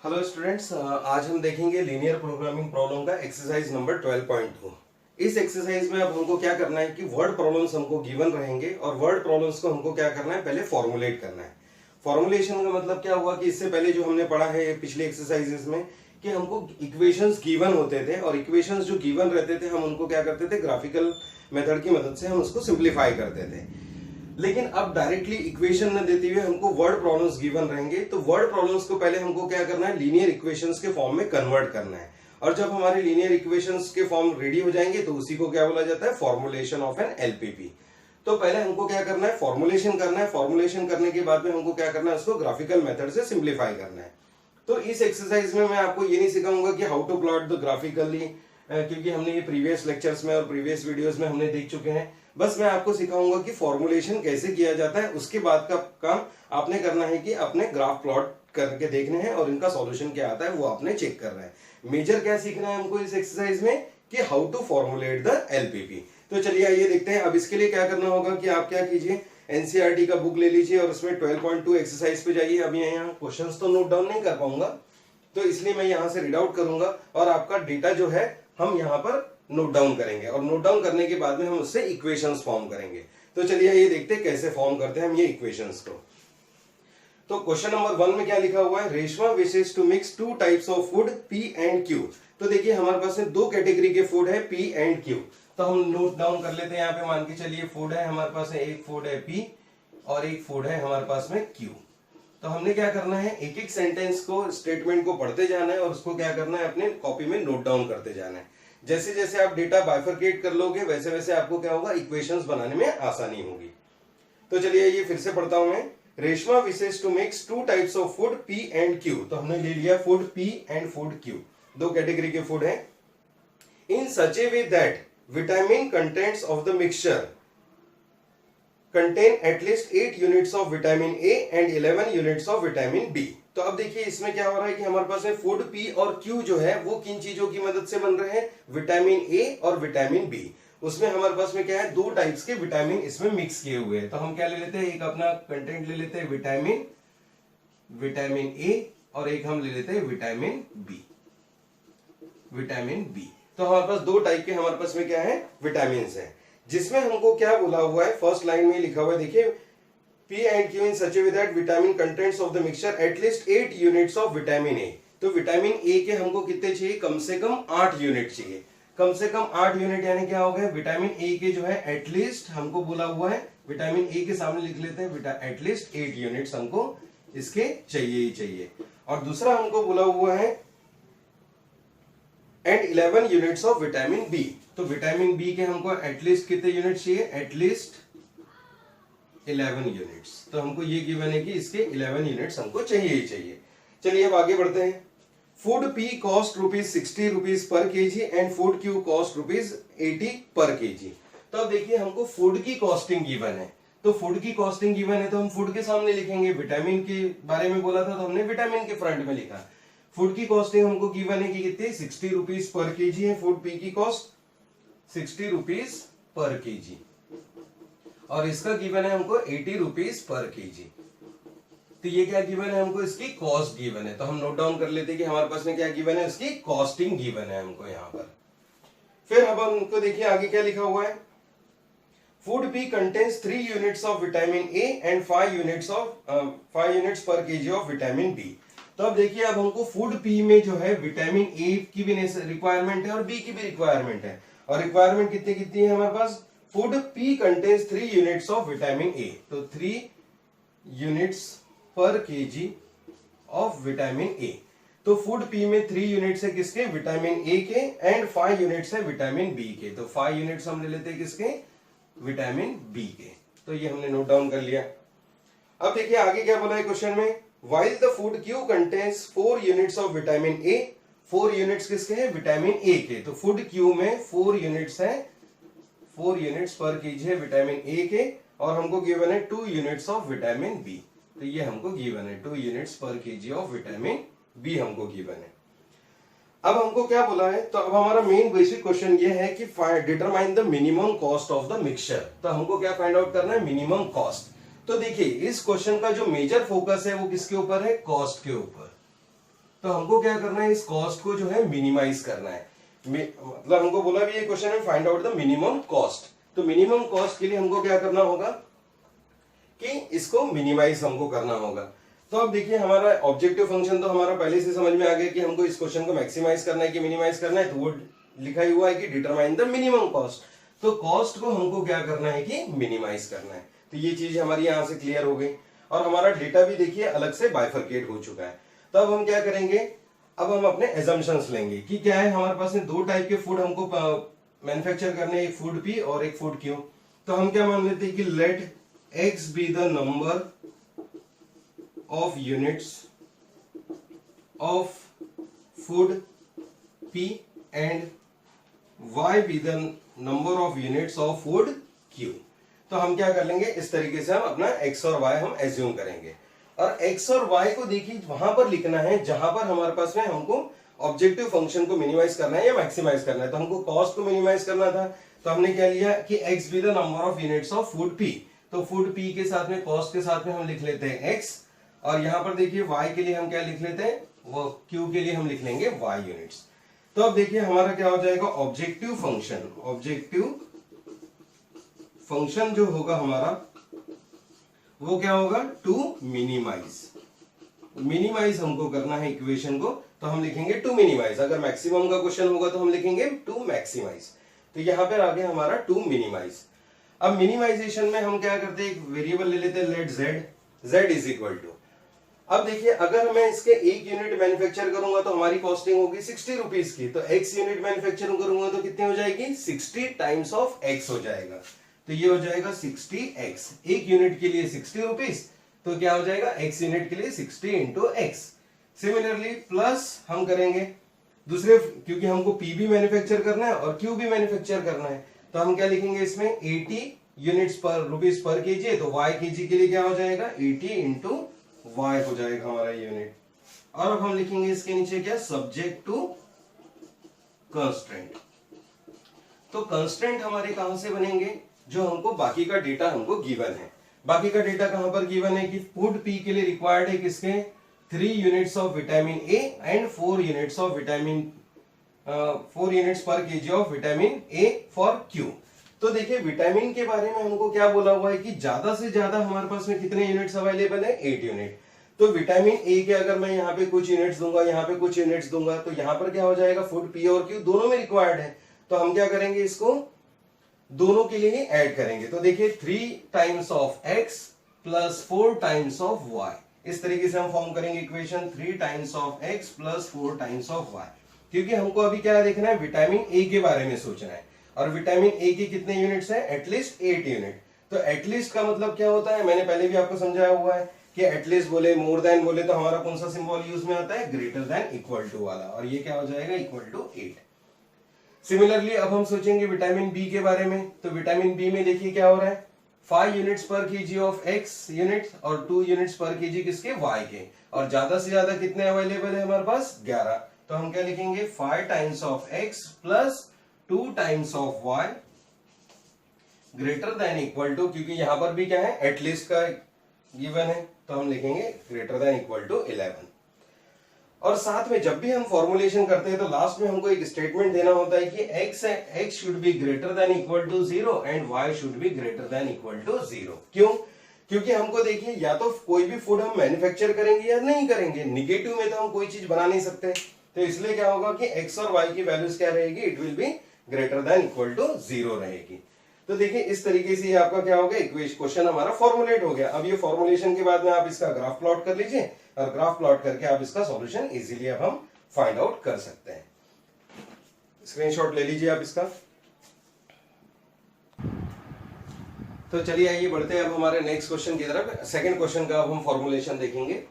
Hello students, आज हम देखेंगे लीनियर प्रोग्रामिंग प्रॉब्लम का एक्सरसाइज नंबर 12.2। इस एक्सरसाइज में अब हमको क्या करना है कि वर्ड प्रॉब्लम्स हमको गिवन रहेंगे और वर्ड प्रॉब्लम्स को हमको क्या करना है, पहले फॉर्मुलेट करना है। फॉर्मुलेशन का मतलब क्या हुआ कि इससे पहले जो हमने पढ़ा है पिछले एक्सरसाइजेस में कि हमको इक्वेशंस गिवन होते थे और इक्वेशंस जो गिवन रहते थे हम उनको क्या करते थे, ग्राफिकल मेथड की मदद से हम उसको सिंप्लीफाई करते थे। लेकिन अब डायरेक्टली इक्वेशन न देते हुए हमको वर्ड प्रॉब्लम्स गिवन रहेंगे, तो वर्ड प्रॉब्लम्स को पहले हमको क्या करना है, लीनियर इक्वेशंस के फॉर्म में कन्वर्ट करना है। और जब हमारे लीनियर इक्वेशंस के फॉर्म रेडी हो जाएंगे तो उसी को क्या बोला जाता है, फॉर्मुलेशन ऑफ एन एलपीपी। तो पहले हमको क्या करना है, फॉर्मुलेशन करना है। फॉर्मुलेशन करने के बाद में हमको क्या करना है, उसको ग्राफिकल मेथड से सिंप्लीफाई करना है। तो इस एक्सरसाइज में मैं आपको ये नहीं सिखाऊंगा कि how to plot the graphically, क्योंकि हमने ये प्रीवियस लेक्चर्स में और प्रीवियस वीडियोस में हमने देख चुके हैं। बस मैं आपको सिखाऊंगा कि फॉर्मुलेशन कैसे किया जाता है। उसके बाद का काम आपने करना है कि अपने ग्राफ प्लॉट करके देखने हैं और इनका सॉल्यूशन क्या आता है वो आपने चेक करना है। मेजर क्या सीखना है हमको इस एक्सरसाइज में कि how to formulate the LPP. तो चलिए आइए देखते हैं। अब इसके लिए क्या करना होगा कि आप क्या कीजिए, एनसीईआरटी का बुक ले लीजिए और उसमें 12.2 एक्सरसाइज पे जाइए। अब यहाँ क्वेश्चंस तो नोट डाउन नहीं कर पाऊंगा, तो इसलिए मैं यहाँ से रीड आउट करूंगा और आपका डेटा जो है हम यहाँ पर नोट डाउन करेंगे और नोट डाउन करने के बाद में हम उससे इक्वेशंस फॉर्म करेंगे। तो चलिए ये देखते हैं कैसे फॉर्म करते हैं हम ये इक्वेशंस को। तो क्वेश्चन नंबर 1 में क्या लिखा हुआ है, Reshma wishes to mix two types of food P and Q. तो देखिए हमारे पास में दो कैटेगरी के फूड है पी एंड क्यू। तो हम नोट डाउन कर लेते हैं। यहाँ पे मान के चलिए फूड है हमारे पास है, एक फूड है पी और एक फूड है हमारे पास में क्यू। तो हमने क्या करना है, एक एक सेंटेंस को, स्टेटमेंट को पढ़ते जाना है और उसको क्या करना है, अपने कॉपी में नोट डाउन करते जाना है। जैसे जैसे आप डेटा बाइफरकेट कर लोगे वैसे वैसे आपको क्या होगा, इक्वेशंस बनाने में आसानी होगी। तो चलिए ये फिर से पढ़ता हूं मैं। Reshma wishes to mix two types of food P and Q. तो हमने ले लिया food P and food Q, दो कैटेगरी के फूड है। In such a way that vitamin contents of the mixture contain at least 8 units of vitamin A and 11 units of vitamin B। तो अब देखिए इसमें क्या हो रहा है कि हमारे पास में फूड P और Q जो है वो किन चीजों की मदद से बन रहे हैं, विटामिन A और विटामिन B। उसमें हमारे पास में क्या है, दो टाइप्स के विटामिन इसमें मिक्स किए हुए हैं। तो हम क्या ले लेते हैं, एक अपना कंटेंट ले लेते हैं विटामिन A और एक हम ले लेते हैं विटामिन B। तो हमारे पास दो टाइप के हमारे पास में क्या है, विटामिन है। जिसमें हमको क्या बोला हुआ है, फर्स्ट लाइन में लिखा हुआ है, देखिए P and Q in such a way that vitamin contents of the mixture at least 8 units of vitamin A। तो विटामिन A के हमको कितने चाहिए, कम से कम 8 यूनिट चाहिए। कम से कम 8 यूनिट यानी क्या हो गया, विटामिन A के जो है एटलीस्ट हमको बोला हुआ है, विटामिन A के सामने लिख लेते हैं एटलीस्ट 8 यूनिट्स हमको इसके चाहिए ही चाहिए। और दूसरा हमको बोला हुआ है and 11 units of vitamin B. तो विटामिन बी के हमको एटलीस्ट कितने यूनिट चाहिए, एटलीस्ट 11 यूनिट्स। तो हमको ये गिवन है कि इसके 11 यूनिट्स हमको चाहिए ही चाहिए। चलिए अब आगे बढ़ते हैं। फूड पी कॉस्ट ₹60 पर KG and food Q cost ₹80 पर केजी। तो अब देखिए हमको फूड की कॉस्टिंग गिवन है, तो फूड की कॉस्टिंग गिवन है तो हम फूड के सामने लिखेंगे। विटामिन के बारे में बोला था तो हमने विटामिन के फ्रंट में लिखा। फूड की कॉस्टिंग हमको गिवन है कि कितनी, ₹60 पर केजी है। फूड पी की कॉस्ट ₹60 पर केजी और इसका गिवन है हमको ₹80 पर केजी। तो ये क्या गिवन है हमको, इसकी कॉस्ट गिवन है। तो हम नोट डाउन कर लेते हैं कि हमारे पास में क्या गिवन है, इसकी कॉस्टिंग गिवन है हमको यहाँ पर। फिर अब हमको देखिए आगे क्या लिखा हुआ है, food P contains 3 units of vitamin A and 5 units per kg of vitamin B. तो अब देखिए अब हमको फूड पी में जो है विटामिन ए की भी रिक्वायरमेंट है और बी की भी रिक्वायरमेंट है। और रिक्वायरमेंट कितनी कितनी है हमारे पास, food P contains 3 units of vitamin A. तो 3 units per kg of vitamin A. तो फूड पी में 3 यूनिट्स है किसके, विटामिन ए के एंड 5 यूनिट्स है विटामिन बी के। तो 5 यूनिट्स हम ले लेते हैं किसके, विटामिन बी के। तो ये हमने नोट डाउन कर लिया। अब देखिए आगे क्या बोला है क्वेश्चन में, while the food Q contains 4 units of vitamin A। 4 units किसके हैं, विटामिन ए के। तो फूड क्यू में 4 यूनिट्स है, 4 यूनिट्स पर केजी है विटामिन ए के और हमको गिवन है 2 यूनिट्स ऑफ विटामिन बी। तो ये हमको गिवन है 2 units per kg of vitamin B हमको गिवन है। अब हमको क्या बोला है, तो अब हमारा मेन बेसिक क्वेश्चन ये है कि determine the minimum cost of the mixture. तो हमको क्या फाइंड आउट करना है, मिनिमम कॉस्ट। तो देखिए इस क्वेश्चन का जो मेजर फोकस है वो किसके ऊपर है, कॉस्ट के ऊपर। तो हमको क्या करना है, इस कॉस्ट को जो है मिनिमाइज करना है। मतलब हमको बोला भी ये क्वेश्चन है find out the minimum cost. तो मिनिमम कॉस्ट के लिए हमको क्या करना होगा कि इसको मिनिमाइज हमको करना होगा। तो अब देखिए हमारा ऑब्जेक्टिव फंक्शन तो हमारा पहले से समझ में आ गया कि हमको इस क्वेश्चन को मैक्सिमाइज करना है कि मिनिमाइज करना है। तो वो लिखा ही हुआ है कि डिटरमाइन द मिनिमम कॉस्ट। तो कॉस्ट को हमको क्या करना है कि मिनिमाइज करना है। तो ये चीज हमारी यहां से क्लियर हो गई और हमारा डेटा भी देखिए अलग से बाइफरकेट हो चुका है। तो अब हम क्या करेंगे, अब हम अपने एजम्पशंस लेंगे कि क्या है हमारे पास में दो टाइप के फूड हमको मैन्युफैक्चर करने, एक फूड पी और एक फूड क्यू। तो हम क्या मान लेते हैं कि let x be the number of units of food P and y be the number of units of food Q। तो हम क्या कर लेंगे, इस तरीके से हम अपना x और y हम एज्यूम करेंगे और x और y को देखिए वहां पर लिखना है जहां पर हमारे पास में हमको ऑब्जेक्टिव फंक्शन को मिनिमाइज करना है या मैक्सिमाइज करना है। तो हमको कॉस्ट को मिनिमाइज करना था, तो हमने क्या लिया कि x be the number of units of food P। तो फूड P के साथ में कॉस्ट के साथ में हम लिख लेते हैं x और यहां पर देखिए y के लिए हम क्या लिख लेते हैं, वो q के लिए हम लिख लेंगे y यूनिट्स। तो अब देखिए हमारा क्या हो जाएगा, ऑब्जेक्टिव फंक्शन जो होगा हमारा वो क्या होगा, टू मिनिमाइज हमको करना है इक्वेशन को। तो हम लिखेंगे टू मिनिमाइज। अगर मैक्सिमम का क्वेश्चन होगा तो हम लिखेंगे टू मैक्सिमाइज। तो यहां पर आ गया हमारा टू मिनिमाइज। अब मिनिमाइजेशन में हम क्या करते हैं, एक वेरिएबल ले लेते हैं let z is equal to. अब देखिए अगर मैं इसके एक यूनिट मैन्युफैक्चर करूंगा तो हमारी कॉस्टिंग होगी 60 रुपीज की। तो x यूनिट मैन्युफैक्चर करूंगा तो कितनी हो जाएगी, 60 टाइम्स ऑफ x हो जाएगा। तो ये हो जाएगा 60x। एक यूनिट के लिए 60 रुपीज, तो क्या हो जाएगा x यूनिट के लिए 60 इंटू x। सिमिलरली प्लस हम करेंगे दूसरे, क्योंकि हमको p भी मैन्युफैक्चर करना है और q भी मैन्युफैक्चर करना है। तो हम क्या लिखेंगे इसमें 80 यूनिट्स पर रुपीज पर केजी। तो y केजी के लिए क्या हो जाएगा, 80 इंटू y हो जाएगा हमारा यूनिट। और अब हम लिखेंगे इसके नीचे क्या, सब्जेक्ट टू कंस्ट्रेंट। तो कंस्ट्रेंट हमारे कहां से बनेंगे, जो हमको बाकी का डेटा हमको गिवन है। बाकी का डेटा कहां पर गिवन है कि फूड पी के लिए रिक्वायर्ड है किसके, 3 units of vitamin A and 4 units of vitamin 4 units per kg of vitamin A for Q. तो देखिए विटामिन के बारे में हमको क्या बोला हुआ है कि ज्यादा से ज्यादा हमारे पास में कितने यूनिट्स अवेलेबल है, 8 यूनिट। तो विटामिन ए के अगर मैं यहाँ पे कुछ यूनिट्स दूंगा, यहाँ पे कुछ यूनिट्स दूंगा, तो यहाँ पर क्या हो जाएगा, फूड पी और क्यू दोनों में रिक्वायर्ड है। तो हम क्या करेंगे, इसको दोनों के लिए ही ऐड करेंगे। तो देखिए 3 times of x plus 4 times of y, इस तरीके से हम फॉर्म करेंगे equation 3 times of x plus 4 times of y। क्योंकि हमको अभी क्या देखना है, विटामिन ए के बारे में सोचना है और विटामिन ए के कितने यूनिट्स हैं, एटलीस्ट 8 यूनिट। तो एटलीस्ट का मतलब क्या होता है, मैंने पहले भी आपको समझाया हुआ है कि एटलीस्ट बोले, मोर देन बोले तो हमारा कौन सा सिंबल यूज में आता है, ग्रेटर देन इक्वल टू वाला, और ये क्या हो जाएगा, इक्वल टू 8। सिमिलरली अब हम सोचेंगे विटामिन बी के बारे में। तो विटामिन बी में देखिए क्या हो रहा है, 5 units per kg of x unit और 2 यूनिट्स पर केजी किसके, वाई के, और ज्यादा से ज्यादा कितने अवेलेबल है हमारे पास, 11। तो हम क्या लिखेंगे, 5 times of x plus 2 times of y greater than equal to, क्योंकि यहां पर भी क्या है, एटलीस्ट का गिवन है, तो हम लिखेंगे ग्रेटर देन इक्वल टू 11। और साथ में जब भी हम फॉर्मुलेशन करते हैं तो लास्ट में हमको एक स्टेटमेंट देना होता है कि x should be greater than equal to 0 and y should be greater than equal to 0। क्यों, क्योंकि हमको देखिए या तो कोई भी फूड हम मैन्युफैक्चर करेंगे या नहीं करेंगे, निगेटिव में तो हम कोई चीज बना नहीं सकते। तो इसलिए क्या होगा कि x और y की वैल्यूज क्या रहेगी, it will be greater than equal to 0 रहेगी। तो देखिए इस तरीके से आपका क्या होगा, क्वेश्चन हमारा फॉर्मुलेट हो गया। अब ये फॉर्मुलेशन के बाद में आप इसका ग्राफ प्लॉट कर लीजिए और ग्राफ प्लॉट करके आप इसका सॉल्यूशन इजीली अब हम फाइंड आउट कर सकते हैं। स्क्रीनशॉट ले लीजिए आप इसका। तो चलिए आइए बढ़ते हैं अब हमारे नेक्स्ट क्वेश्चन की तरफ। सेकंड क्वेश्चन का अब हम फॉर्मुलेशन देखेंगे।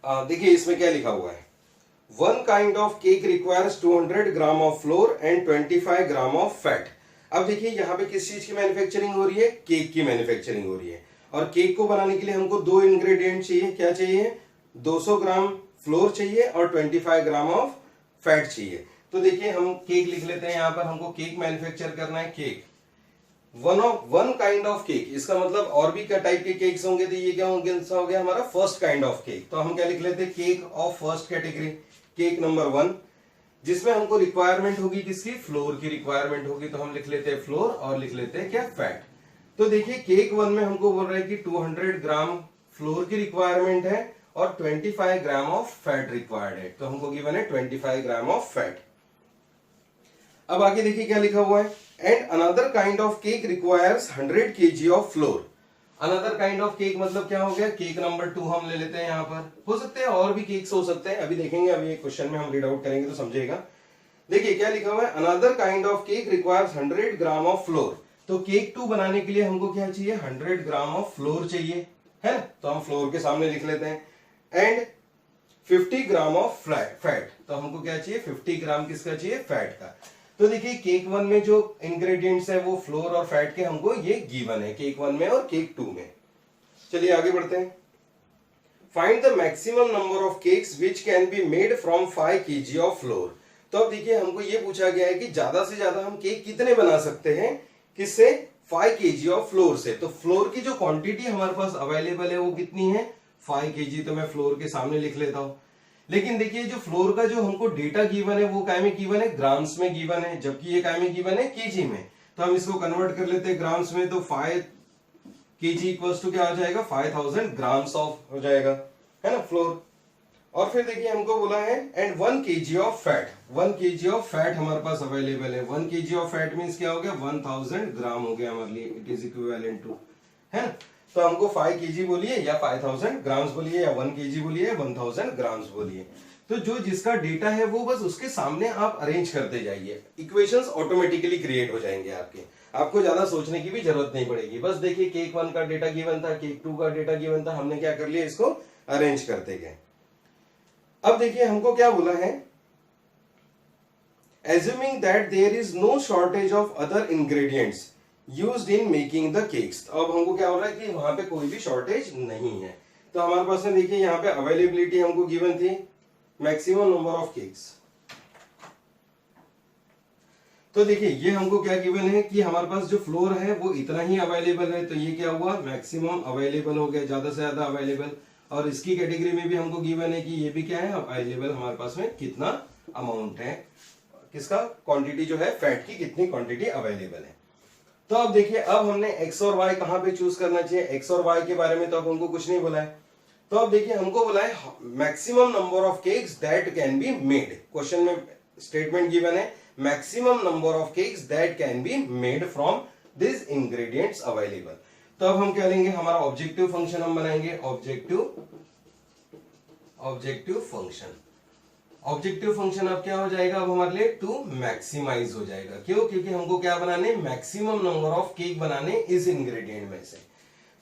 देखिए इसमें क्या लिखा हुआ है, 1 kind of cake requires 200 gram of floor and 25 gram of fat. अब देखिए यहाँ पे किस चीज की मैन्युफैक्चरिंग हो रही है, केक की मैन्युफैक्चरिंग हो रही है। और केक को बनाने के लिए हमको 2 इंग्रेडिएंट चाहिए। क्या चाहिए, 200 ग्राम फ्लोर चाहिए और 25 ग्राम ऑफ फैट चाहिए। तो देखिए हम केक लिख लेते हैं, यहाँ पर हमको केक मैन्युफैक्चर करना है। Cake one kind of cake, इसका मतलब और भी क्या टाइप के केक्स होंगे, तो ये क्या होंगे, हो गया हमारा फर्स्ट काइंड ऑफ केक। तो हम क्या लिख लेते हैं, cake of first category, cake number 1, जिसमें हमको रिक्वायरमेंट होगी किसकी, फ्लोर की रिक्वायरमेंट होगी। तो हम लिख लेते हैं फ्लोर और लिख लेते हैं क्या, फैट। तो देखिए केक 1 में हमको बोल रहा है कि 200 ग्राम फ्लोर की रिक्वायरमेंट है और 25 ग्राम ऑफ फैट रिक्वायर्ड है। तो हमको गिवन है 25 ग्राम ऑफ फैट। अब आगे देखिए क्या लिखा हुआ है, and another kind of cake requires 100 kg of floor. Another kind of cake मतलब क्या हो गया, केक नंबर 2 हम ले लेते हैं। यहाँ पर हो सकते हैं और भी केक्स हो सकते हैं, अभी देखेंगे, अभी क्वेश्चन में हम रीड आउट करेंगे तो समझेगा। देखिए क्या लिखा हुआ है, another kind of cake requires 100 gram of floor. तो केक 2 बनाने के लिए हमको क्या चाहिए, 100 ग्राम ऑफ फ्लोर चाहिए, है ना। तो हम फ्लोर के सामने लिख लेते हैं, एंड 50 ग्राम ऑफ फैट। तो हमको क्या चाहिए, 50 ग्राम किसका चाहिए, फैट का। तो देखिए केक 1 में जो इंग्रेडिएंट्स है वो फ्लोर और फैट के हमको ये गिवन है, केक 1 में और केक 2 में। चलिए आगे बढ़ते हैं। Find the maximum number of cakes which can be made from 5 kg of floor. तो अब देखिए हमको ये पूछा गया है कि ज्यादा से ज्यादा हम केक कितने बना सकते हैं, किससे, 5 kg ऑफ फ्लोर से। तो फ्लोर की जो क्वांटिटी हमारे पास अवेलेबल है वो कितनी है, 5 kg। तो मैं फ्लोर के सामने लिख लेता हूं। लेकिन देखिए जो फ्लोर का जो हमको डेटा गिवन है वो काय में गिवन है, ग्राम्स में गिवन है, जबकि ये काय में गिवन है, केजी में। तो हम इसको कन्वर्ट कर लेते हैं ग्राम्स में। तो 5 kg इक्वल्स टू क्या हो जाएगा, 5000 ग्राम्स ऑफ हो जाएगा, है ना, फ्लोर। और फिर देखिए हमको बोला है and 1 kg of fat, 1 kg of fat हमारे पास अवेलेबल है। 1 kg ऑफ फैट मीन्स क्या हो गया, 1000 ग्राम हो गया हमारे लिए, इट इज इक्विवेलेंट टू, है ना। तो हमको 5 kg बोलिए या 5000 ग्राम्स बोलिए या 1 kg बोलिए या 1000 ग्राम्स बोलिए। तो जो जिसका डेटा है वो बस उसके सामने आप अरेंज करते जाइए, इक्वेशंस ऑटोमेटिकली क्रिएट हो जाएंगे आपके, आपको ज्यादा सोचने की भी जरूरत नहीं पड़ेगी। बस देखिए केक 1 का डेटा गिवन था, केक 2 का डेटा गिवन था, हमने क्या कर लिया, इसको अरेंज करते गए। अब देखिए हमको क्या बोला है, assuming that there is no shortage of other ingredients used in making the cakes। अब हमको क्या हो रहा है कि वहां पे कोई भी शॉर्टेज नहीं है। तो हमारे पास में देखिए यहाँ पे अवेलेबिलिटी हमको गिवन थी, मैक्सिमम नंबर ऑफ केक्स। तो देखिए ये हमको क्या गिवन है कि हमारे पास जो फ्लोर है वो इतना ही अवेलेबल है। तो ये क्या हुआ, मैक्सिमम अवेलेबल हो गया, ज्यादा से ज्यादा अवेलेबल। और इसकी कैटेगरी में भी हमको गिवन है कि ये भी क्या है, अवेलेबल हमारे पास में कितना अमाउंट है, किसका, क्वांटिटी जो है फैट की कितनी क्वांटिटी अवेलेबल है। तो अब देखिए अब हमने एक्स और वाई कहां पे चूज करना चाहिए, एक्स और वाई के बारे में तो अब हमको कुछ नहीं बोला है। तो अब देखिए हमको बोला है maximum number of cakes that can be made. Question में स्टेटमेंट गिवन है maximum number of cakes that can be made from this ingredients available. तो अब हम क्या लेंगे, हमारा ऑब्जेक्टिव फंक्शन हम बनाएंगे, ऑब्जेक्टिव फंक्शन। ऑब्जेक्टिव फंक्शन अब क्या हो जाएगा, अब हमारे लिए टू मैक्सिमाइज हो जाएगा। क्यों, क्योंकि हमको क्या बनाने, मैक्सिमम नंबर ऑफ केक बनाने इस इंग्रेडिएंट में से।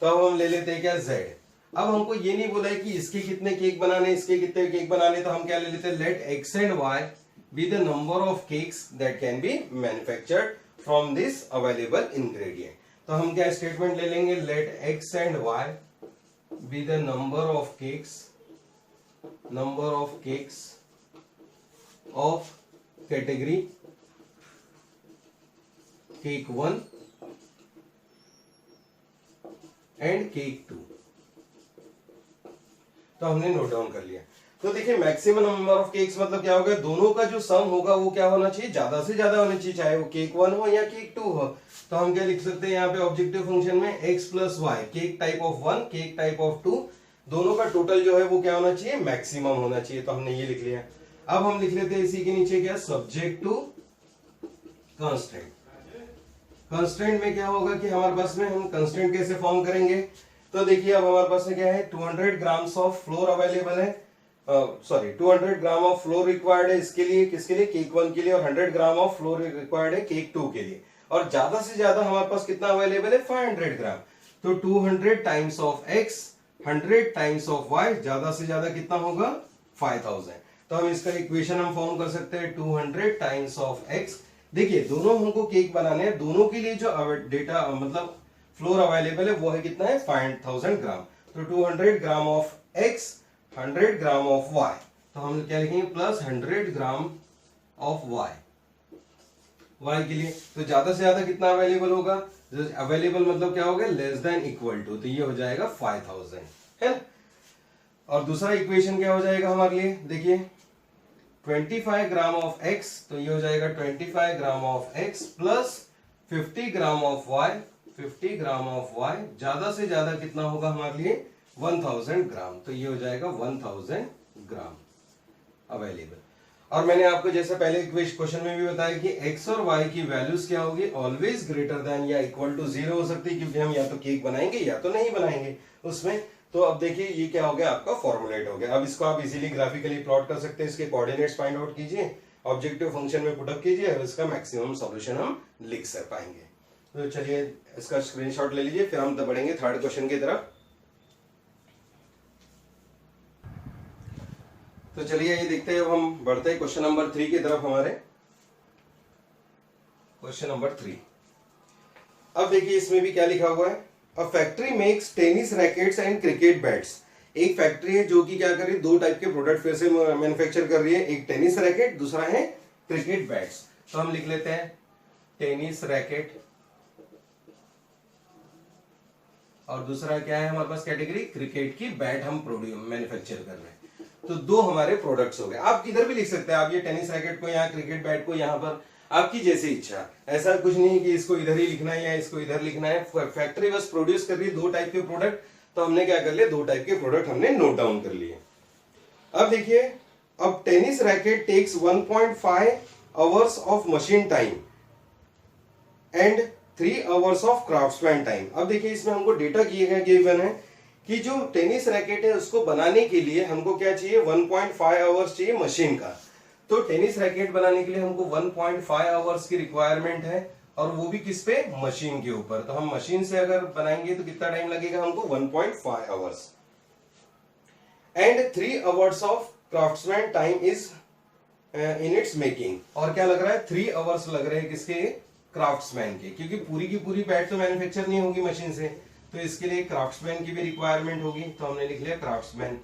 तो अब हम ले लेते हैं क्या, जेड। अब हमको ये नहीं बोला है कि इसके कितने केक बनाने, इसके कितने केक बनाने। तो हम क्या ले लेते हैं, let x and Y be the number of cakes that can be manufactured from this available ingredient. तो हम क्या स्टेटमेंट ले लेंगे, let x and Y be the number of cakes of category cake 1 and cake 2। तो हमने note down कर लिया। तो देखिए मैक्सिमम नंबर ऑफ केक्स मतलब क्या होगा, दोनों का जो सम होगा वो क्या होना चाहिए, ज्यादा से ज्यादा होना चाहिए, चाहे वो केक 1 हो या केक 2 हो। तो हम क्या लिख सकते हैं यहाँ पे ऑब्जेक्टिव फंक्शन में x plus y, cake type of 1 cake type of 2, दोनों का टोटल जो है वो क्या होना चाहिए, मैक्सिमम होना चाहिए। तो हमने ये लिख लिया। अब हम लिख लेते हैं इसी के नीचे क्या, सब्जेक्ट टू कंस्ट्रेंट। कंस्ट्रेंट में क्या होगा कि हमारे पास में हम कंस्ट्रेंट कैसे फॉर्म करेंगे। तो देखिए अब हमारे पास में क्या है, 200 ग्राम्स ऑफ फ्लोर अवेलेबल है, 200 ग्राम ऑफ फ्लोर रिक्वायर्ड है इसके लिए, किसके लिए, केक 1 के लिए, और 100 ग्राम ऑफ फ्लोर रिक्वायर्ड है केक 2 के लिए। और ज्यादा से ज्यादा हमारे पास कितना अवेलेबल है, 500 ग्राम। तो 200 times of x, 100 times of y, ज्यादा से ज्यादा कितना होगा, 5000। तो हम इसका इक्वेशन हम फॉर्म कर सकते हैं 200 टाइम्स ऑफ एक्स। देखिए दोनों हमको केक बनाने हैं, दोनों के लिए जो डेटा मतलब फ्लोर अवेलेबल है वो है कितना है, 5000 ग्राम। तो 200 gram of x, 100 gram of y. तो हम क्या लिखेंगे, plus 100 gram of y, y के लिए। तो ज्यादा से ज्यादा कितना अवेलेबल होगा, अवेलेबल मतलब क्या हो गया, लेस देन इक्वल टू, तो ये हो जाएगा 5000 है ना। और दूसरा इक्वेशन क्या हो जाएगा हमारे लिए, देखिए 25 ग्राम ऑफ एक्स, तो ये हो जाएगा 25 gram of x plus 50 gram of y, 50 gram of y, ज्यादा से ज्यादा कितना होगा हमारे लिए 1000 ग्राम, तो ये हो जाएगा 1000 ग्राम अवेलेबल। और मैंने आपको जैसे पहले क्वेश्चन में भी बताया कि x और y की वैल्यूज क्या होगी, ऑलवेज ग्रेटर देन या इक्वल टू 0 हो सकती है, क्योंकि हम या तो केक बनाएंगे या तो नहीं बनाएंगे उसमें। तो अब देखिए ये क्या हो गया, आपका फॉर्मुलेट हो गया। अब इसको आप इजीली ग्राफिकली प्लॉट कर सकते हैं, इसके कोऑर्डिनेट्स फाइंड आउट कीजिए, ऑब्जेक्टिव फंक्शन में पुटअप कीजिए और इसका मैक्सिमम सॉल्यूशन हम लिख कर पाएंगे। तो चलिए इसका स्क्रीनशॉट ले लीजिए, फिर हम तब बढ़ेंगे थर्ड क्वेश्चन की तरफ। तो चलिए ये देखते हैं, अब हम बढ़ते हैं क्वेश्चन नंबर 3 की तरफ हमारे। क्वेश्चन नंबर 3, अब देखिए इसमें भी क्या लिखा हुआ है, a factory makes tennis rackets and cricket bats. एक फैक्ट्री है जो कि क्या कर रही है, दो टाइप के प्रोडक्ट फिर से मैन्युफैक्चर कर रही है, एक टेनिस रैकेट, दूसरा है क्रिकेट बैट्स। तो हम लिख लेते हैं टेनिस रैकेट और दूसरा क्या है हमारे पास कैटेगरी, क्रिकेट की बैट हम मैन्युफैक्चर कर रहे हैं। तो दो हमारे प्रोडक्ट्स हो गए। आप किधर भी लिख सकते हैं, आप ये टेनिस रैकेट को यहाँ, क्रिकेट बैट को यहाँ पर, आपकी जैसी इच्छा। ऐसा कुछ नहीं कि इसको इधर ही लिखना है या इसको इधर लिखना है। फैक्ट्री बस प्रोड्यूस कर रही है दो टाइप के प्रोडक्ट, तो हमने क्या कर लिया, दो टाइप के प्रोडक्ट हमने नोट डाउन कर लिए। अब देखिए, अब tennis racket takes 1.5 hours of machine time and 3 hours of craftsman time. अब देखिए इसमें हमको डेटा गिवन है कि जो टेनिस रैकेट है उसको बनाने के लिए हमको क्या चाहिए, 1.5 आवर्स चाहिए मशीन का। तो टेनिस रैकेट बनाने के लिए हमको 1.5 आवर्स की रिक्वायरमेंट है, और वो भी किस पे, मशीन के ऊपर। तो हम मशीन से अगर बनाएंगे तो कितना टाइम लगेगा हमको, 1.5 hours and 3 hours of craftsman time is in its making. और क्या लग रहा है, 3 आवर्स लग रहे हैं किसके, क्राफ्ट्समैन के, क्योंकि पूरी की पूरी बैट तो मैन्युफैक्चर नहीं होगी मशीन से, तो इसके लिए क्राफ्ट्समैन की भी रिक्वायरमेंट होगी। तो हमने लिख लिया क्राफ्ट्समैन।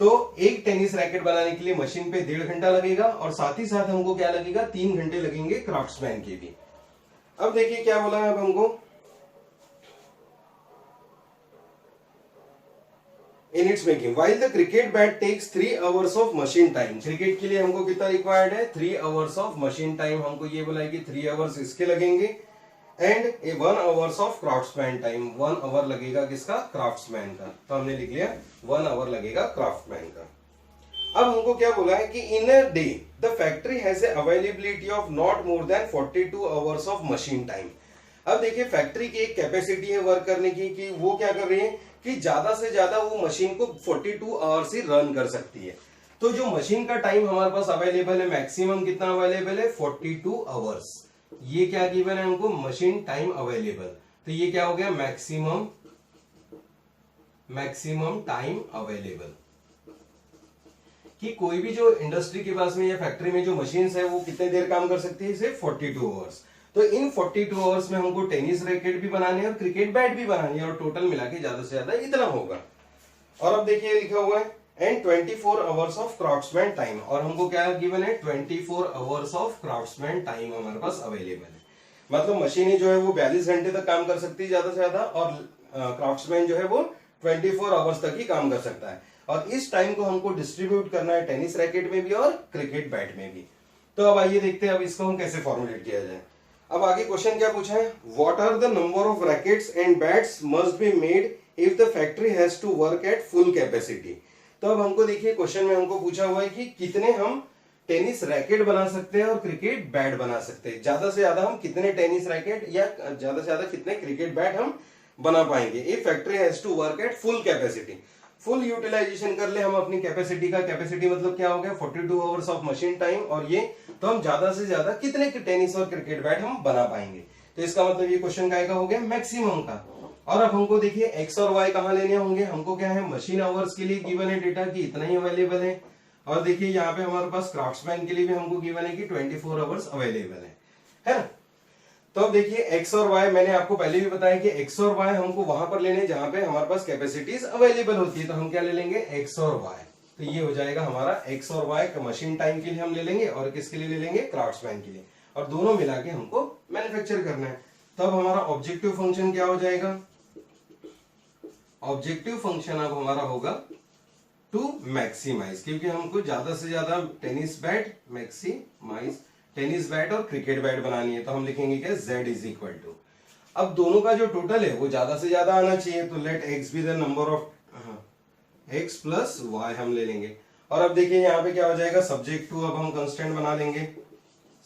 तो एक टेनिस रैकेट बनाने के लिए मशीन पे 1.5 घंटा लगेगा, और साथ ही साथ हमको क्या लगेगा, 3 घंटे लगेंगे क्राफ्ट्समैन के भी। अब देखिए क्या बोला है अब हमको, in its making while the cricket bat takes 3 hours of machine time. Cricket के लिए हमको कितना रिक्वायर्ड है, 3 आवर्स ऑफ मशीन टाइम। हमको ये बोला है कि 3 आवर्स इसके लगेंगे and 1 hours of craftsman time. 1 hour लगेगा किसका, क्राफ्ट्समैन का। तो हमने लिख लिया 1 आवर लगेगा क्राफ्ट्समैन का। अब हमको क्या बोला है कि in a day the factory has a availability of not more than 42 hours of machine time. अब देखिए फैक्ट्री की एक कैपेसिटी है वर्क करने की, कि वो क्या कर रही है कि ज्यादा से ज्यादा वो मशीन को 42 आवर्स ही रन कर सकती है। तो जो मशीन का टाइम हमारे पास अवेलेबल है, मैक्सिमम कितना अवेलेबल है, 42 आवर्स। ये क्या गिवन है हमको, मशीन टाइम अवेलेबल। तो ये क्या हो गया, मैक्सिमम टाइम अवेलेबल। कि कोई भी जो इंडस्ट्री के पास में या फैक्ट्री में जो मशीन्स है वो कितने देर काम कर सकती है, सिर्फ 42 आवर्स। तो इन 42 आवर्स में हमको टेनिस रैकेट भी बनानी है और क्रिकेट बैट भी बनानी है, और टोटल मिला के ज्यादा से ज्यादा इतना होगा। और अब देखिए लिखा हुआ है and 24 hours of craftsman time. और हमको क्या गिवन है, 24 आवर्स ऑफ क्राफ्ट्समैन टाइम हमारे पास अवेलेबल है। मतलब मशीनें जो है वो 42 घंटे तक काम कर सकती है ज्यादा से ज्यादा, और क्राफ्ट्समैन जो है वो 24 आवर्स तक ही काम कर सकता है। और इस टाइम को हमको डिस्ट्रीब्यूट करना है टेनिस रैकेट में भी और क्रिकेट बैट में भी। तो अब आइए देखते हैं अब इसको हम कैसे फॉर्मुलेट किया जाए। अब आगे क्वेश्चन क्या पूछा है, what are the number of rackets and bats must be made if the factory has to work at full capacity. तो अब हमको देखिए क्वेश्चन में हमको पूछा हुआ है कि कितने हम टेनिस रैकेट बना सकते हैं और क्रिकेट बैट बना सकते हैं। ज्यादा से ज्यादा हम कितने टेनिस रैकेट या ज्यादा से ज्यादा कितने क्रिकेट बैट हम बना पाएंगे if factory has to work at full capacity. Full utilization कर ले हम अपनी कैपेसिटी का। कैपेसिटी मतलब क्या हो गया, 42 आवर्स ऑफ मशीन टाइम, और ये तो हम ज्यादा से ज्यादा कितने टेनिस और क्रिकेट बैट हम बना पाएंगे। तो इसका मतलब ये क्वेश्चन का हो गया मैक्सिमम का। और अब हमको देखिए एक्स और वाई कहां लेने होंगे, हमको क्या है, मशीन आवर्स के लिए गिवन है डेटा कि इतना ही अवेलेबल है, और देखिए यहाँ पे हमारे पास क्राफ्ट्समैन के लिए भी हमको गिवन है कि 24 आवर्स अवेलेबल है ना। तो अब देखिए एक्स और वाई, मैंने आपको पहले भी बताया कि एक्स और वाई हमको वहां पर लेने जहां पे हमारे पास कैपेसिटीज अवेलेबल होती है। तो हम क्या ले लेंगे, एक्स और वाई। तो ये हो जाएगा हमारा एक्स और वाई का मशीन टाइम के लिए हम ले लेंगे, और किसके लिए ले लेंगे, क्राफ्ट्समैन के लिए, और दोनों मिला के हमको मैन्युफैक्चर करना है। तब हमारा ऑब्जेक्टिव फंक्शन क्या हो जाएगा, ऑब्जेक्टिव फंक्शन अब हमारा होगा टू मैक्सिमाइज, क्योंकि हमको ज्यादा से ज्यादा tennis bat maximize, tennis bat और क्रिकेट बैट बनानी है, तो हम लिखेंगे क्या, z इज इक्वल टू, अब दोनों का जो टोटल है वो ज्यादा से ज्यादा आना चाहिए, तो let x be the number of x plus y हम ले लेंगे। और अब देखिए यहाँ पे क्या हो जाएगा, सब्जेक्ट टू, अब हम कंस्टेंट बना लेंगे,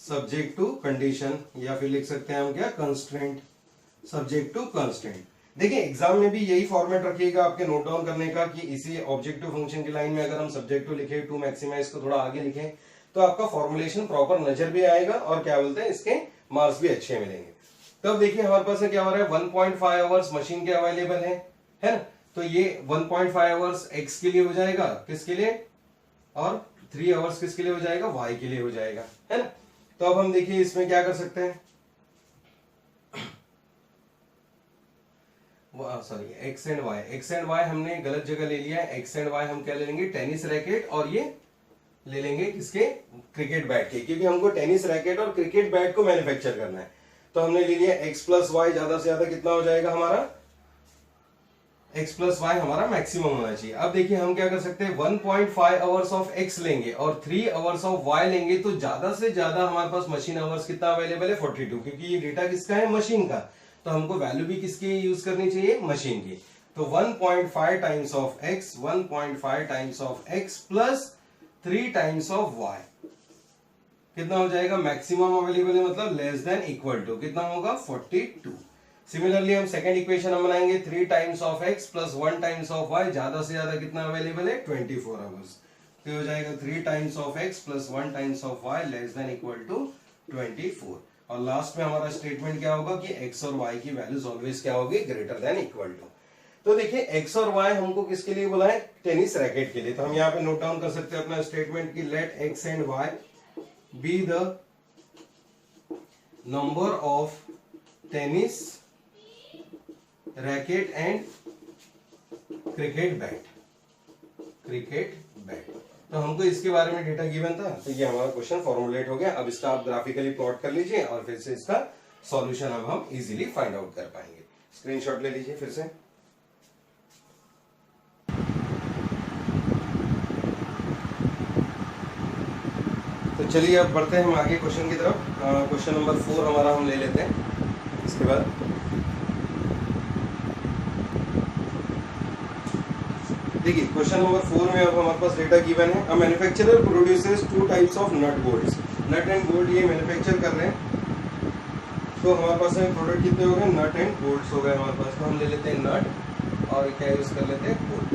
सब्जेक्ट टू कंडीशन, या फिर लिख सकते हैं हम क्या, कंस्ट्रेंट, सब्जेक्ट टू कंस्टेंट। देखिए एग्जाम में भी यही फॉर्मेट रखिएगा आपके नोट डाउन करने का, कि इसी ऑब्जेक्टिव फंक्शन की लाइन में अगर हम सब्जेक्ट टू लिखे, टू मैक्सिमाइज को थोड़ा आगे लिखें, तो आपका फॉर्मुलेशन प्रॉपर नजर भी आएगा और क्या बोलते हैं, इसके मार्क्स भी अच्छे मिलेंगे। तब देखिए हमारे पास क्या हो रहा है, 1.5 आवर्स मशीन के अवेलेबल है ना, तो ये 1.5 आवर्स एक्स के लिए हो जाएगा, किसके लिए, और 3 आवर्स किसके लिए हो जाएगा, वाई के लिए हो जाएगा, है ना। तो अब हम देखिए इसमें क्या कर सकते हैं, सॉरी एक्स एंड वाई हमने गलत जगह ले लिया है, एक्स एंड वाई हम क्या ले लेंगे, टेनिस रैकेट, और ये ले लेंगे किसके, क्रिकेट बैट के, क्योंकि हमको टेनिस रैकेट और क्रिकेट बैट को मैन्युफैक्चर करना है। तो हमने ले लिया x प्लस वाई, ज्यादा से ज्यादा कितना हो जाएगा हमारा, x प्लस वाई हमारा मैक्सिमम होना चाहिए। अब देखिए हम क्या कर सकते हैं, 1.5 आवर्स ऑफ x लेंगे और 3 आवर्स ऑफ y लेंगे, तो ज्यादा से ज्यादा हमारे पास मशीन आवर्स कितना अवेलेबल है, 42, क्योंकि ये डेटा किसका है, मशीन का, तो हमको वैल्यू भी किसकी यूज करनी चाहिए, मशीन की। तो 1.5 times of x, 1.5 times of x plus 3 times of y कितना हो जाएगा, मैक्सिमम अवेलेबल है मतलब लेस देन इक्वल टू, कितना होगा, 42। सिमिलरली हम सेकंड इक्वेशन हम बनाएंगे, 3 times of x plus 1 times of y, ज्यादा से ज्यादा कितना अवेलेबल है, 24 आवर्स, तो हो जाएगा 3 times of x plus 1 times of y less than equal to 24। और लास्ट में हमारा स्टेटमेंट क्या होगा कि x और y की वैल्यूज ऑलवेज क्या होगी, ग्रेटर देन इक्वल टू। तो देखिए x और y हमको किसके लिए बोला है, टेनिस रैकेट के लिए, तो हम यहाँ पे नोट डाउन कर सकते हैं अपना स्टेटमेंट की, let x and y be the number of tennis racket and cricket bat। तो हमको इसके बारे में डेटा गिवन था, तो ये हमारा क्वेश्चन फॉर्मुलेट हो गया। अब इसका आप ग्राफिकली प्लॉट कर लीजिए और फिर से इसका सॉल्यूशन अब हम इजीली फाइंड आउट कर पाएंगे। स्क्रीनशॉट ले लीजिए फिर से। तो चलिए अब बढ़ते हैं हम आगे क्वेश्चन की तरफ। क्वेश्चन नंबर 4 हमारा हम ले लेते हैं। इसके बाद देखिए क्वेश्चन नंबर 4 में अब हमारे पास डेटा गिवन है, a manufacturer produces 2 types of nut bolts. Nut and bolt ये मैन्युफैक्चर कर रहे हैं, तो हमारे पास में प्रोडक्ट कितने हो गए, नट एंड बोल्ट्स हो गए हमारे पास। तो हम ले लेते हैं नट और क्या यूज कर लेते हैं, बोल्ट।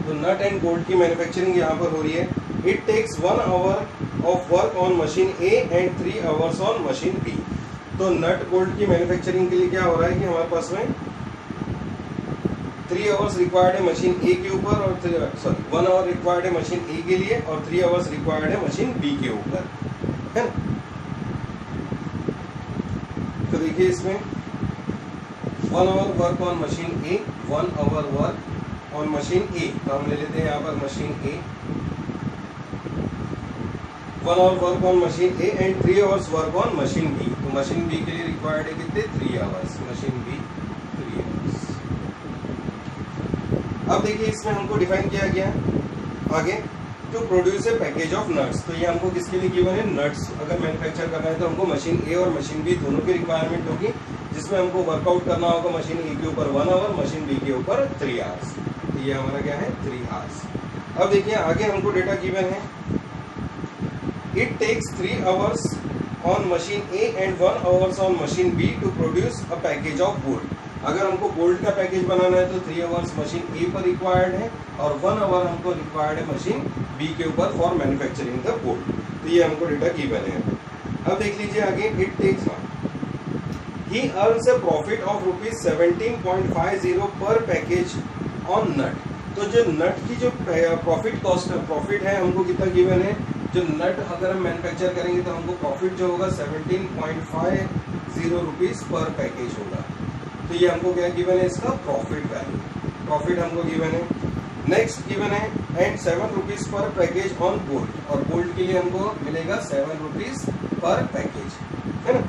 तो नट एंड बोल्ट की मैन्युफैक्चरिंग यहाँ पर हो रही है। It takes 1 hour of work on machine A and 3 hours on machine B. तो नट बोल्ट की मैन्युफैक्चरिंग के लिए क्या हो रहा है कि हमारे पास में 3 आवर्स रिक्वायर्ड है मशीन ए के ऊपर, और 1 आवर रिक्वायर्ड है मशीन ए के लिए, और 3 आवर्स रिक्वायर्ड है मशीन बी के ऊपर, है ना। तो देखिए इसमें 1 hour work on machine A, 1 hour work on machine A, तो हम ले लेते हैं यहाँ पर machine A, 1 hour work on machine A and 3 hours work on machine B. तो मशीन बी के लिए रिक्वायर्ड है कितने, 3 आवर्स, मशीन बी 3 आवर्स। अब देखिए इसमें हमको डिफाइन किया गया आगे, to produce a package of nuts. तो ये हमको किसके लिए गिवन है, नट्स अगर मैन्युफैक्चर करना है तो हमको मशीन ए और मशीन बी दोनों की रिक्वायरमेंट होगी, जिसमें हमको वर्कआउट करना होगा मशीन ए के ऊपर 1 आवर, मशीन बी के ऊपर 3 आवर्स। तो ये हमारा क्या है, 3 आवर्स। अब देखिए आगे हमको डेटा गिवन है, it takes 3 hours on machine A and 1 hours on machine B to produce a package of bolt. अगर हमको बोल्ट का पैकेज बनाना है तो 3 आवर्स मशीन ए पर रिक्वायर्ड है और 1 आवर हमको रिक्वायर्ड है मशीन बी के ऊपर फॉर मैन्युफैक्चरिंग द बोल्ट। तो ये हमको डेटा गिवन है। अब देख लीजिए आगे, it takes he earns a profit of ₹17.50 per package on नट। तो जो नट की जो प्रॉफिट है हमको कितना गिवन है, जो नट अगर हम मैन्युफैक्चर करेंगे तो हमको प्रॉफिट जो होगा 17.50 रुपीज पर पैकेज होगा। तो ये हमको क्या गिवन है, इसका प्रॉफिट वैल्यू, प्रॉफिट हमको गिवन है। नेक्स्ट गिवन है and 7 rupees per package on bolt, और बोल्ट के लिए हमको मिलेगा 7 रुपीज पर पैकेज, है ना।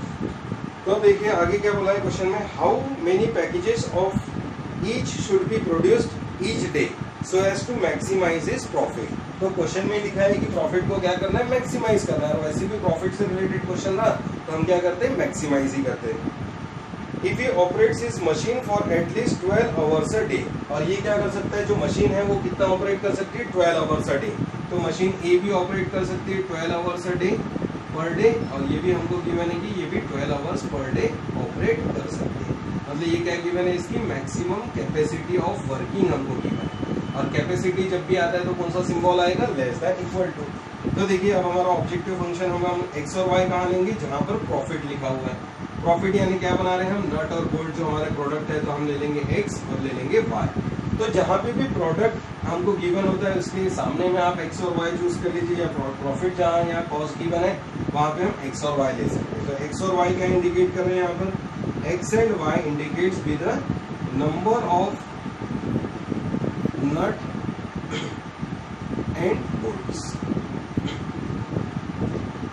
तो देखिए आगे क्या बोला है क्वेश्चन में, how many packages of each should be produced each day so as to maximize is profit. तो क्वेश्चन में लिखा है कि प्रॉफिट को क्या करना है, मैक्सिमाइज करना है। और वैसे भी प्रॉफिट से रिलेटेड क्वेश्चन था तो हम क्या करते हैं, मैक्सिमाइज ही करते हैं। If he operates his machine for at least 12 hours a day, और ये क्या कर सकता है, जो मशीन है वो कितना ऑपरेट कर सकती है, 12 आवर्स अ डे। तो मशीन ए भी ऑपरेट कर सकती है 12 hours a day per day, और ये भी हमको गिवन है कि ये भी 12 आवर्स पर डे ऑपरेट कर सकती है। मतलब ये क्या गिवन है, इसकी मैक्सिमम कैपेसिटी ऑफ वर्किंग हमको गिवन है। और कैपेसिटी जब भी आता है तो कौन सा सिंबल आएगा, लेस दैन इक्वल टू। तो देखिए अब हमारा ऑब्जेक्टिव फंक्शन होगा, हम एक्स और वाई कहाँ लेंगे, जहाँ पर प्रॉफिट लिखा हुआ है। प्रॉफिट यानी क्या बना रहे हैं हम, नट और बोल्ट जो हमारे प्रोडक्ट है, तो हम ले लेंगे एक्स और ले लेंगे वाई। तो जहाँ पे भी प्रोडक्ट हमको गिवन होता है उसके सामने में आप एक्स और वाई चूज कर लीजिए, या प्रॉफिट जहाँ यहाँ कॉस्ट गिवन है वहाँ पे हम एक्स और वाई ले सकते हैं। तो एक्स और वाई क्या इंडिकेट कर रहे हैं यहाँ पर, x and y indicates with the number of nut and bolts.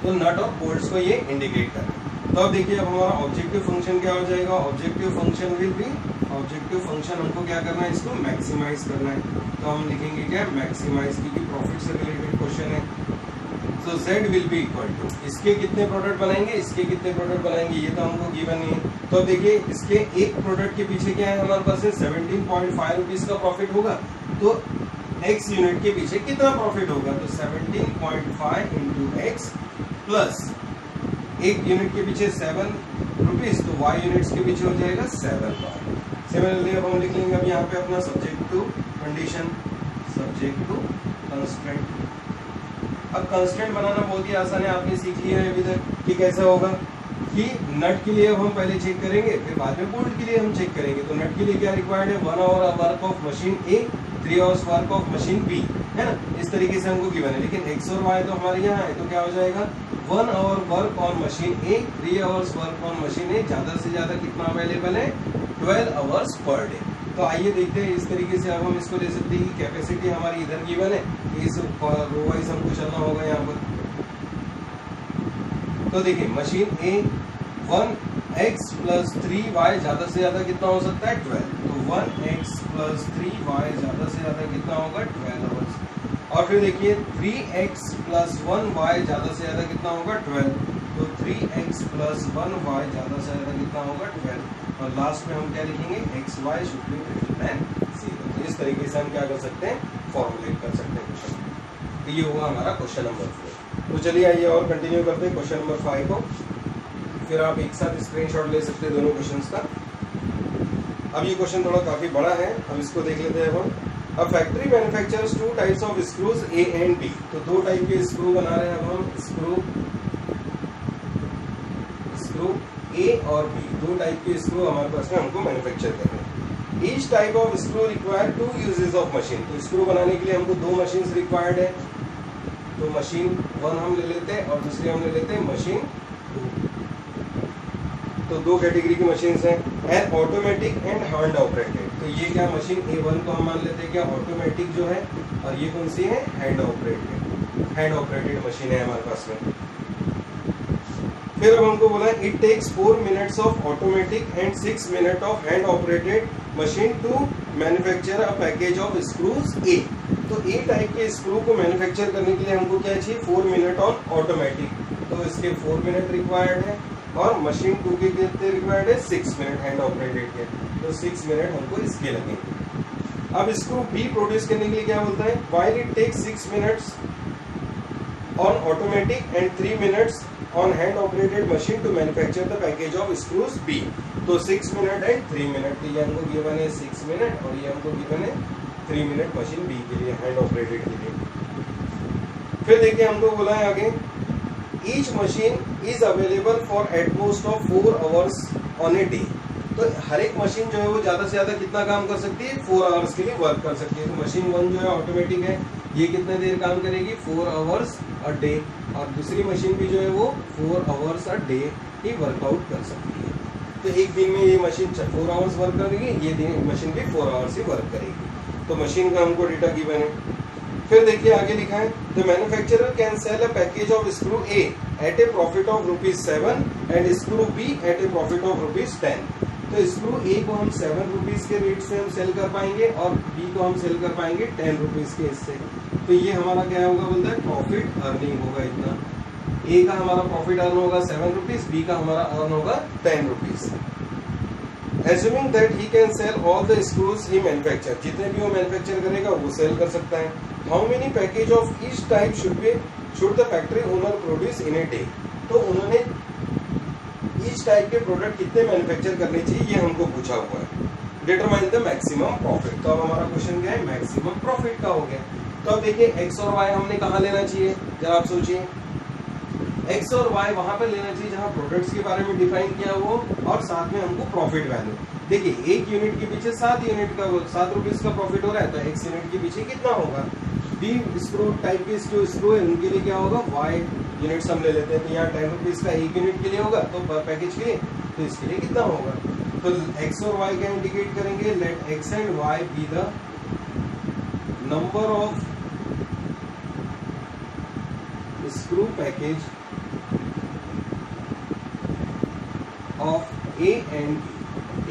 तो नट और बोल्ट्स को ये इंडिकेट कर रहे हैं। तो अब देखिए अब हमारा ऑब्जेक्टिव फंक्शन क्या हो जाएगा, objective function will be, objective function हमको क्या करना है, इसको मैक्सिमाइज करना है। तो हम लिखेंगे क्या, मैक्सिमाइज, क्योंकि प्रॉफिट से रिलेटेड क्वेश्चन है। तो z will be equal to, इसके कितने प्रोडक्ट बनाएंगे, इसके कितने प्रोडक्ट बनाएंगे, ये तो हमको गिवन नहीं है। तो देखिए इसके एक प्रोडक्ट के पीछे क्या है हमारे पास, 17.5 रुपीज का प्रॉफिट होगा। तो x यूनिट के पीछे कितना प्रॉफिट होगा, तो 17.5 इंटू एक्स प्लस एक यूनिट के पीछे 7 रुपीज, तो y यूनिट्स के पीछे हो जाएगा 7 बार। सिमिलरली अब हम लिख लेंगे अब यहाँ पे अपना subject to condition, subject to constraint. अब कंस्ट्रेंट बनाना बहुत ही आसान है, आपने सीख लिया है अभी तक कि कैसे होगा, कि नट के लिए हम पहले चेक करेंगे, फिर बाद में बोल्ट के लिए हम चेक करेंगे। तो नट के लिए क्या रिक्वायर्ड है, 1 hour work of machine A, 3 hours work of machine B, है ना, इस तरीके से हमको गिवन है। लेकिन एक्स और वाई तो हमारे यहाँ है, तो क्या हो जाएगा, 1 hour work on machine A, 3 hours work on machine A, ज्यादा से ज्यादा कितना अवेलेबल है, 12 आवर्स पर डे। तो आइए देखते हैं इस तरीके से अब हम इसको ले सकते हैं कि कैपेसिटी हमारी इधर गिवन है, इस रो वाइज हमको चलना होगा यहाँ पर। तो देखिए मशीन ए 1x प्लस 3y ज्यादा से ज्यादा कितना हो सकता है, 12। तो 1x प्लस 3y ज्यादा से ज्यादा कितना होगा, 12 आवर्स। और फिर देखिए 3x प्लस 1y ज्यादा से ज्यादा कितना होगा, 12। तो 3x प्लस 1y ज्यादा से ज्यादा कितना होगा, 12। और लास्ट में हम क्या लिखेंगे, xy should be greater then 0। तो इस तरीके से हम क्या कर सकते हैं, फॉर्मुलेट कर सकते हैं क्वेश्चन। तो ये हुआ हमारा क्वेश्चन नंबर 4। तो चलिए आइए और कंटिन्यू करते हैं क्वेश्चन नंबर 5 को। फिर आप एक साथ स्क्रीनशॉट ले सकते हैं दोनों क्वेश्चंस का। अब ये क्वेश्चन थोड़ा काफी बड़ा है, अब इसको देख लेते हैं हम। अब factory manufactures 2 types of screws A and B. तो 2 टाइप के स्क्रू बना रहे हैं अब हम, स्क्रू ए और बी, 2 टाइप के स्क्रू हमारे पास में हमको मैन्युफैक्चर करने हैं। Each type of screw require 2 uses of machine. तो स्क्रू बनाने के लिए हमको 2 मशीन रिक्वायर्ड है। तो मशीन 1 हम ले लेते हैं और दूसरी हम ले लेते हैं मशीन 2। तो 2 कैटेगरी की मशीन्स हैं, and automatic and hand operated. तो ये क्या मशीन A1 को हम मान लेते हैं क्या ऑटोमेटिक जो है, और ये कौन सी है, हैंड ऑपरेटेड मशीन है हमारे पास में। फिर अब हमको बोला है it takes 4 minutes of automatic and 6 minute of hand operated machine to manufacture a package of screws A. तो ए टाइप के स्क्रू को मैन्युफैक्चर करने के लिए हमको क्या चाहिए, 4 मिनट ऑन ऑटोमेटिक, तो इसके 4 मिनट रिक्वायर्ड है। और मशीन 2 के कितने रिक्वायर्ड है, 6 मिनट हैंड ऑपरेटेड के, तो 6 मिनट हमको इसके लगेंगे। अब स्क्रू बी प्रोड्यूस करने के लिए क्या बोलता है, while it takes 6 minutes on automatic and 3 minutes on hand operated machine to manufacture the package of screws B. तो 6 मिनट एंड 3 मिनट, तो ये हमको गिवन है 6 मिनट और ये हमको गिवन है 3 मिनट मशीन बी के लिए, हैंड ऑपरेटेड के लिए। फिर देखिए हमको बोला है आगे, each machine is available for at most of 4 hours on a day. तो हर एक मशीन जो है वो ज्यादा से ज्यादा कितना काम कर सकती है, 4 आवर्स के लिए वर्क कर सकती है। तो मशीन 1 जो है ऑटोमेटिक है, ये कितने देर काम करेगी, 4 आवर्स अ डे। और दूसरी मशीन भी जो है वो 4 hours a day he workout कर सकती है। तो एक दिन में ये मशीन 4 आवर्स वर्क करेगी, ये दिन मशीन भी 4 आवर्स ही वर्क करेगी। तो मशीन का हमको डेटा गिवन है। फिर देखिए आगे लिखा है, the manufacturer can sell a package of screw A at a profit of ₹7 and screw B at a profit of ₹10। तो स्क्रू ए को हम 7 रुपीज के रेट से हम सेल कर पाएंगे और बी को हम सेल कर पाएंगे 10 रुपीज के इससे। तो ये हमारा क्या होगा बोलता है, प्रॉफिट अर्निंग होगा इतना। ए का हमारा प्रॉफिट अर्न होगा 7 रुपीज, बी का हमारा अर्न होगा 10 rupees. Assuming that he can sell all the screws he manufacture, जितने भी वो मैन्युफैक्चर करेगा वो सेल कर सकता है। How many package of each type should the factory owner produce in a day? तो उन्होंने each टाइप के प्रोडक्ट कितने मैन्युफैक्चर करने चाहिए ये हमको पूछा हुआ है। Determine the maximum profit। तो अब हमारा क्वेश्चन क्या है, मैक्सिमम प्रॉफिट का हो गया। तो अब देखिए एक्स और वाई हमने कहाँ लेना चाहिए, जरा आप सोचिए। एक्स और वाई वहां पर लेना चाहिए जहां प्रोडक्ट्स के बारे में डिफाइन किया हो और साथ में हमको प्रॉफिट वैल्यू। देखिए एक यूनिट के पीछे 7 यूनिट का 7 रुपीज का प्रॉफिट हो रहा है, तो एक्स यूनिट के पीछे कितना होगा। बी स्क्रू टाइप के जो स्क्रू है उनके लिए क्या होगा, वाई यूनिट्स हम ले लेते हैं। तो यहाँ 10 रुपीज का एक यूनिट के लिए होगा, तो पर पैकेज के लिए तो इसके लिए कितना होगा। तो एक्स और वाई का इंडिकेट करेंगे, let x and Y be the number of screw package of A and B.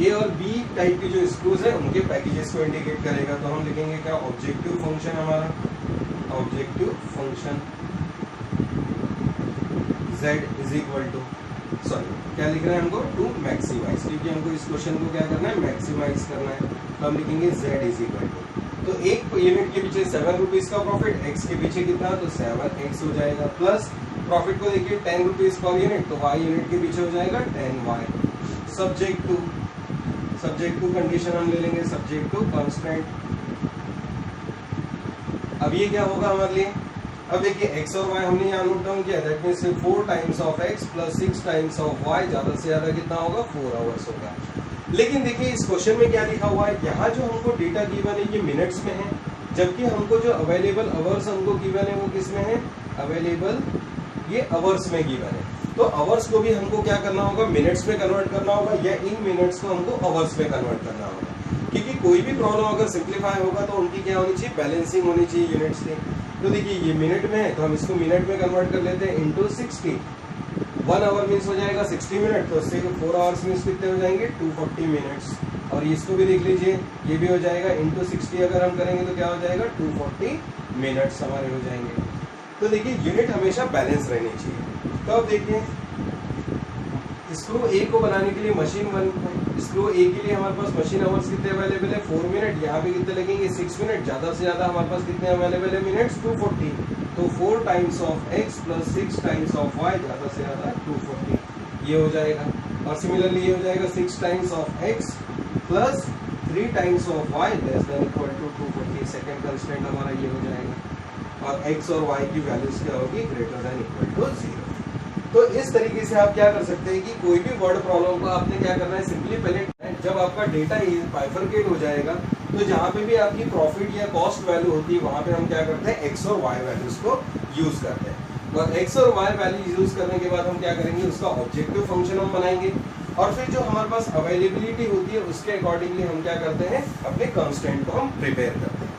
A और बी टाइप की जो स्क्रूज है उनके पैकेजेस को इंडिकेट करेगा। तो हम लिखेंगे क्या, ऑब्जेक्टिव फंक्शन हमारा, objective function z is equal to, sorry क्या लिख रहे हैं हमको, टू मैक्सिमाइज, क्योंकि हमको इस क्वेश्चन को क्या करना है, मैक्सिमाइज करना है। तो हम लिखेंगे z इज इक्वल टू, तो एक यूनिट के पीछे 7 रुपीज का प्रॉफिट, x के पीछे कितना, तो 7x हो जाएगा, प्लस प्रॉफिट को देखिए 10 रुपीज पर यूनिट, तो y यूनिट के पीछे हो जाएगा 10y। सब्जेक्ट टू कंडीशन हम ले लेंगे, सब्जेक्ट टू कांस्टेंट। अब ये क्या होगा हमारे लिए, अब देखिए x और y हमने यहाँ नोट डाउन किया, that means 4 times of x plus 6 times of y, ज्यादा से ज्यादा कितना होगा, 4 आवर्स होगा। लेकिन देखिए इस क्वेश्चन में क्या लिखा हुआ है, यहाँ जो हमको डेटा गिवन है ये मिनट्स में है, जबकि हमको जो अवेलेबल आवर्स हमको गिवन है वो किस में है, अवेलेबल ये आवर्स में गिवन है। तो आवर्स को भी हमको क्या करना होगा, मिनट्स में कन्वर्ट करना होगा, या इन मिनट्स को हमको आवर्स में कन्वर्ट करना होगा। क्योंकि कोई भी प्रॉब्लम अगर सिंप्लीफाई होगा तो उनकी क्या होनी चाहिए, बैलेंसिंग होनी चाहिए यूनिट्स की। तो देखिए ये मिनट में है तो हम इसको मिनट में कन्वर्ट कर लेते हैं, इंटू 60। 1 आवर मीन्स हो जाएगा 60 मिनट, तो उससे 4 आवर्स मीन्स कितने हो जाएंगे, 240 मिनट्स। और इसको भी देख लीजिए, ये भी हो जाएगा इंटू 60 अगर हम करेंगे तो क्या हो जाएगा, 240 मिनट्स हमारे हो जाएंगे। तो देखिए यूनिट हमेशा बैलेंस रहनी चाहिए। तो अब देखिए स्क्रू ए को बनाने के लिए मशीन 1, स्क्रू ए के लिए हमारे पास मशीन आवर्स कितने अवेलेबल है, 4 मिनट। यहाँ पे कितने लगेंगे, 6 मिनट। ज्यादा से ज्यादा हमारे पास कितने अवेलेबल है मिनट्स, 240। तो 4 times of x plus 6 times of y, ज्यादा से ज्यादा 240 ये हो जाएगा। और सिमिलरली ये हो जाएगा 6 times of x plus 3 times of y less than equal to 240। Second constant हमारा ये हो जाएगा। और x और y की वैल्यूज क्या होगी, ग्रेटर देन इक्वल टू 0। तो इस तरीके से आप क्या कर सकते हैं कि कोई भी वर्ड प्रॉब्लम को आपने क्या करना है, सिंपली पहले जब आपका डेटा बाइफरकेट हो जाएगा तो जहाँ पे भी आपकी प्रॉफिट या कॉस्ट वैल्यू होती है वहां पे हम क्या करते हैं, एक्स और वाई वैल्यूज को यूज करते हैं। और एक्स और वाई वैल्यू यूज करने के बाद हम क्या करेंगे, उसका ऑब्जेक्टिव फंक्शन हम बनाएंगे और फिर जो हमारे पास अवेलेबिलिटी होती है उसके अकॉर्डिंगली हम क्या करते हैं, अपने कांस्टेंट को हम प्रिपेयर करते हैं।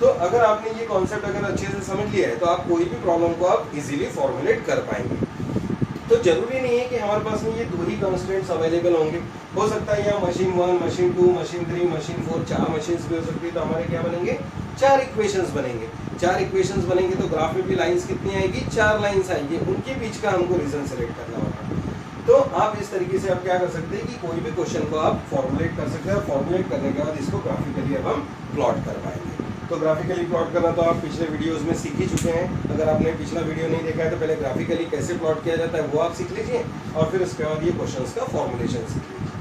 तो अगर आपने ये कॉन्सेप्ट अगर अच्छे से समझ लिया है तो आप कोई भी प्रॉब्लम को आप इजीली फॉर्मुलेट कर पाएंगे। तो जरूरी नहीं है कि हमारे पास में ये 2 ही कंस्ट्रेंट्स अवेलेबल होंगे, हो सकता है यहाँ machine 1, machine 2, machine 3, machine 4, 4 machines भी हो सकती है। तो हमारे क्या बनेंगे, 4 इक्वेशंस बनेंगे। 4 इक्वेशंस बनेंगे तो ग्राफ में भी लाइंस कितनी आएगी, 4 लाइंस आएंगी, उनके बीच का हमको रीजन सेलेक्ट करना होगा। तो आप इस तरीके से आप क्या कर सकते हैं कि कोई भी क्वेश्चन को आप फॉर्मुलेट कर सकते हैं और फॉर्मुलेट करने के बाद इसको ग्राफिकली अब हम प्लॉट कर पाएंगे। तो ग्राफिकली प्लॉट करना तो आप पिछले वीडियोस में सीख ही चुके हैं। अगर आपने पिछला वीडियो नहीं देखा है तो पहले ग्राफिकली कैसे प्लॉट किया जाता है वो आप सीख लीजिए और फिर उसके बाद ये क्वेश्चंस का फॉर्मुलेशन सीख लीजिए।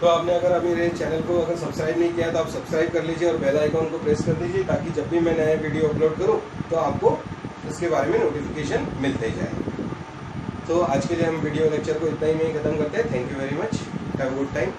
तो आपने अगर अभी मेरे चैनल को अगर सब्सक्राइब नहीं किया तो आप सब्सक्राइब कर लीजिए और बेल आइकॉन को प्रेस कर दीजिए ताकि जब भी मैं नया वीडियो अपलोड करूँ तो आपको इसके बारे में नोटिफिकेशन मिलते जाए। तो आज के लिए हम वीडियो लेक्चर को इतना ही में खत्म करते हैं। Thank you very much, have a good time.